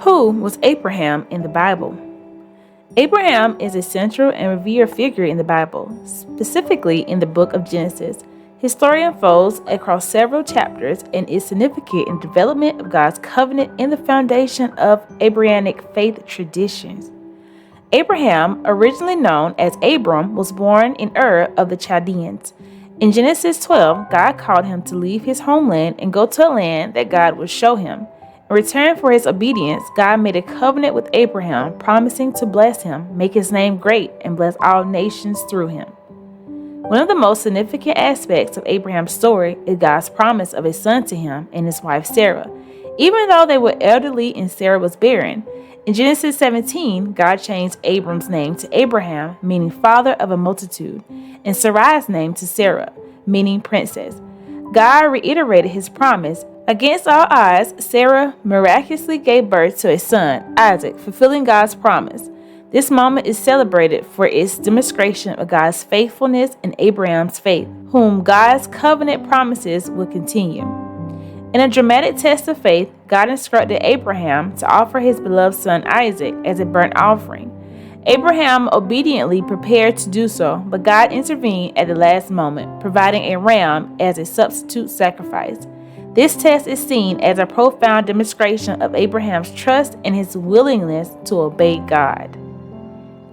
Who was Abraham in the Bible? Abraham is a central and revered figure in the Bible, specifically in the book of Genesis. His story unfolds across several chapters and is significant in the development of God's covenant and the foundation of Abrahamic faith traditions. Abraham, originally known as Abram, was born in Ur of the Chaldeans. In Genesis 12, God called him to leave his homeland and go to a land that God would show him. In return for his obedience, God made a covenant with Abraham, promising to bless him, make his name great, and bless all nations through him. One of the most significant aspects of Abraham's story is God's promise of a son to him and his wife Sarah, even though they were elderly and Sarah was barren. In Genesis 17, God changed Abram's name to Abraham, meaning father of a multitude, and Sarai's name to Sarah, meaning princess. God reiterated his promise. Against all odds, Sarah miraculously gave birth to a son, Isaac, fulfilling God's promise. This moment is celebrated for its demonstration of God's faithfulness in Abraham's faith, whom God's covenant promises would continue. In a dramatic test of faith, God instructed Abraham to offer his beloved son Isaac as a burnt offering. Abraham obediently prepared to do so, but God intervened at the last moment, providing a ram as a substitute sacrifice. This test is seen as a profound demonstration of Abraham's trust and his willingness to obey God.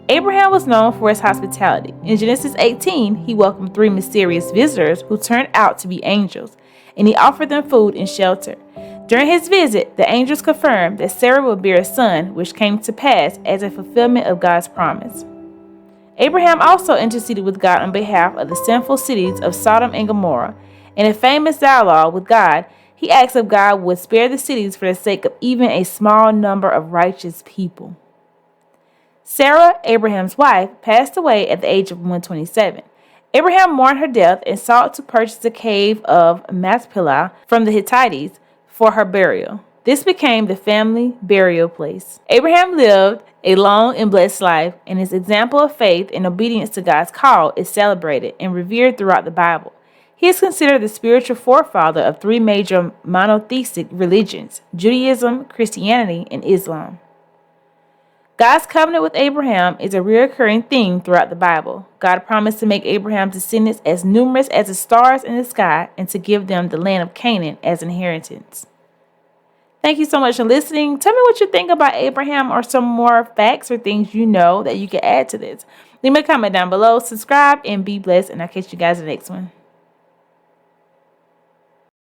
Abraham was known for his hospitality. In Genesis 18, he welcomed 3 mysterious visitors who turned out to be angels, and he offered them food and shelter. During his visit, the angels confirmed that Sarah would bear a son, which came to pass as a fulfillment of God's promise. Abraham also interceded with God on behalf of the sinful cities of Sodom and Gomorrah. In a famous dialogue with God, he asked if God would spare the cities for the sake of even a small number of righteous people. Sarah, Abraham's wife, passed away at the age of 127. Abraham mourned her death and sought to purchase the cave of Machpelah from the Hittites for her burial. This became the family burial place. Abraham lived a long and blessed life, and his example of faith and obedience to God's call is celebrated and revered throughout the Bible. He is considered the spiritual forefather of 3 major monotheistic religions: Judaism, Christianity, and Islam. God's covenant with Abraham is a recurring theme throughout the Bible. God promised to make Abraham's descendants as numerous as the stars in the sky and to give them the land of Canaan as inheritance. Thank you so much for listening. Tell me what you think about Abraham or some more facts or things you know that you can add to this. Leave me a comment down below, subscribe, and be blessed, and I'll catch you guys in the next one.